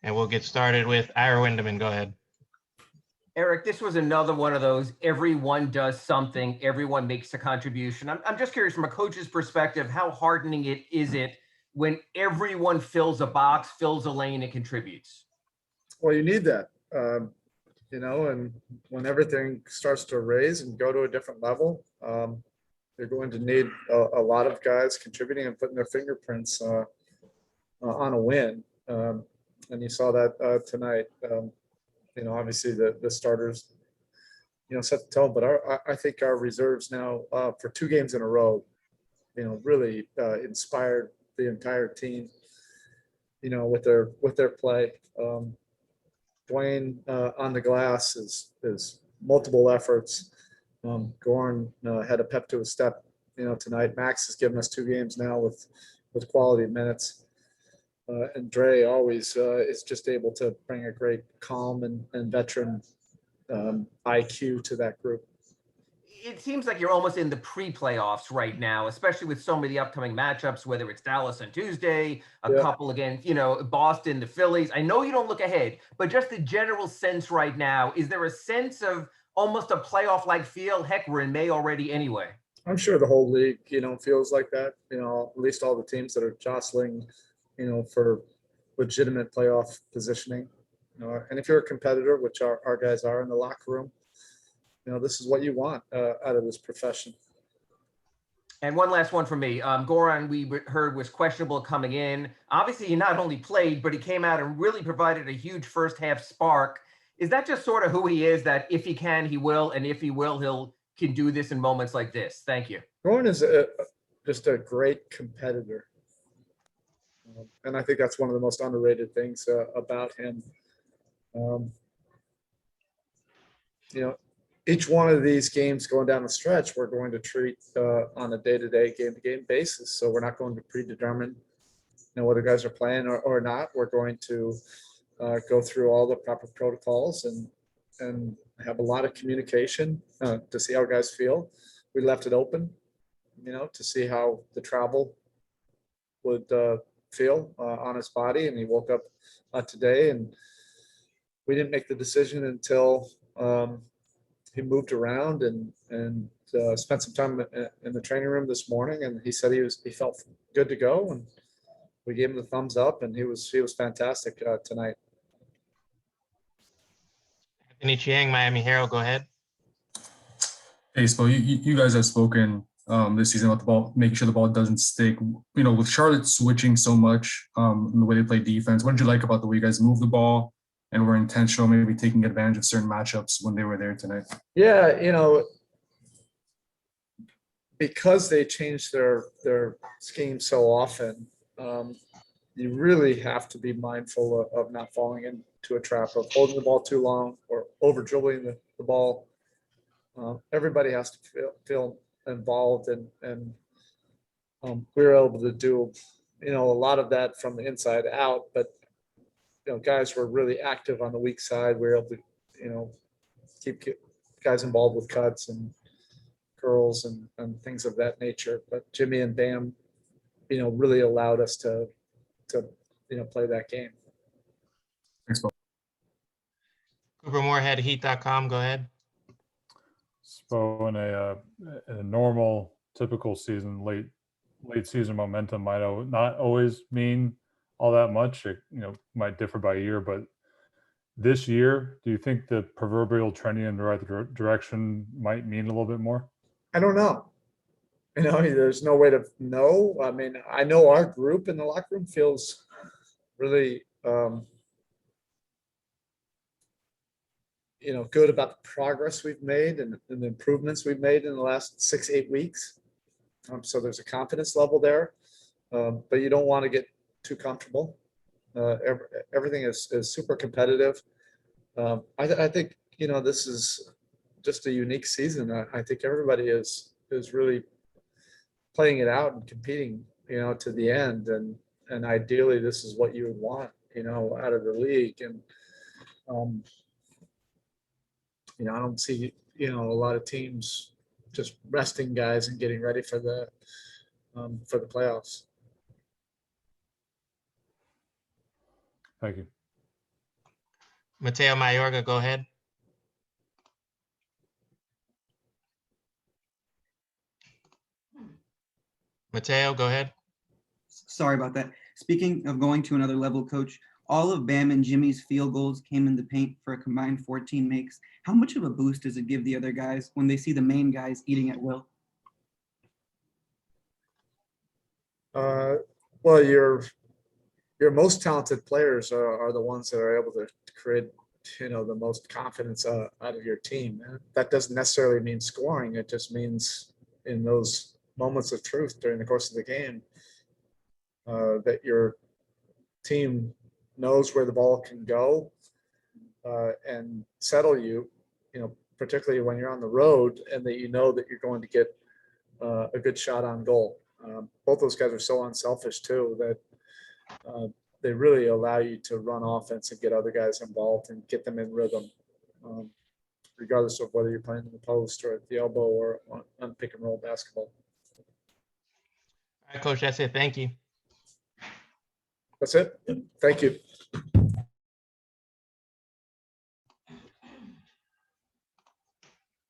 And we'll get started with Ira Windeman. Go ahead. Erik, this was another one of those, everyone does something, everyone makes a contribution. I'm just curious, from a coach's perspective, how hardening is it when everyone fills a box, fills a lane, and contributes? Well, you need that, and when everything starts to raise and go to a different level, you're going to need a lot of guys contributing and putting their fingerprints on a win. And you saw that tonight. Obviously the starters, set the tone, but I think our reserves now for 2 games in a row, really inspired the entire team, with their play. Dwayne on the glass is multiple efforts. Goran had a pep to his step, tonight. Max has given us 2 games now with quality minutes. And Dre always is just able to bring a great calm and veteran IQ to that group. It seems like you're almost in the pre-playoffs right now, especially with so many of the upcoming matchups, whether it's Dallas on Tuesday, a couple against, Boston, the Phillies. I know you don't look ahead, but just the general sense right now, is there a sense of almost a playoff-like feel? Heck, we're in May already anyway. I'm sure the whole league, feels like that, at least all the teams that are jostling, for legitimate playoff positioning. And if you're a competitor, which our guys are in the locker room, this is what you want out of this profession. And one last one for me. Goran, we heard, was questionable coming in. Obviously, he not only played, but he came out and really provided a huge first half spark. Is that just sort of who he is, that if he can, he will, and if he will, can do this in moments like this? Thank you. Goran is just a great competitor. And I think that's one of the most underrated things about him. Each one of these games going down the stretch, we're going to treat on a day-to-day, game-to-game basis. So we're not going to predetermine, whether guys are playing or not. We're going to go through all the proper protocols and have a lot of communication to see how guys feel. We left it open, to see how the travel would feel on his body. And he woke up today, and we didn't make the decision until he moved around and spent some time in the training room this morning. And he said he felt good to go, and we gave him the thumbs up, and he was fantastic tonight. Anthony Chiang, Miami Herald, go ahead. Hey, Spo, you guys have spoken this season about the ball, making sure the ball doesn't stick. With Charlotte switching so much in the way they play defense, what did you like about the way you guys moved the ball and were intentional, maybe taking advantage of certain matchups when they were there tonight? Yeah, because they changed their scheme so often, you really have to be mindful of not falling into a trap of holding the ball too long or over dribbling the ball. Everybody has to feel involved, and we were able to do, a lot of that from the inside out, but guys were really active on the weak side. We were able to, keep guys involved with cuts and curls and things of that nature. But Jimmy and Bam, really allowed us to play that game. Thanks, Bo. Cooper Moorhead, Heat.com, go ahead. So in a normal, typical season, late season momentum might not always mean all that much. It might differ by year, but this year, do you think the proverbial trending in the right direction might mean a little bit more? I don't know. There's no way to know. I mean, I know our group in the locker room feels really, good about the progress we've made and the improvements we've made in the last 6-8 weeks. So there's a confidence level there, but you don't want to get too comfortable. Everything is super competitive. I think, this is just a unique season. I think everybody is really playing it out and competing, to the end. And ideally, this is what you would want, out of the league. And, I don't see, a lot of teams just resting guys and getting ready for the playoffs. Thank you. Mateo Mayorga, go ahead. Mateo, go ahead. Sorry about that. Speaking of going to another level, coach, all of Bam and Jimmy's field goals came in the paint for a combined 14 makes. How much of a boost does it give the other guys when they see the main guys eating at will? Well, your most talented players are the ones that are able to create, the most confidence out of your team. And that doesn't necessarily mean scoring. It just means in those moments of truth during the course of the game, that your team knows where the ball can go, and settle you, particularly when you're on the road, and that you know that you're going to get a good shot on goal. Both those guys are so unselfish too that they really allow you to run offense and get other guys involved and get them in rhythm, regardless of whether you're playing in the post or at the elbow or on pick and roll basketball. All right, Coach, that's it. Thank you. That's it. Thank you.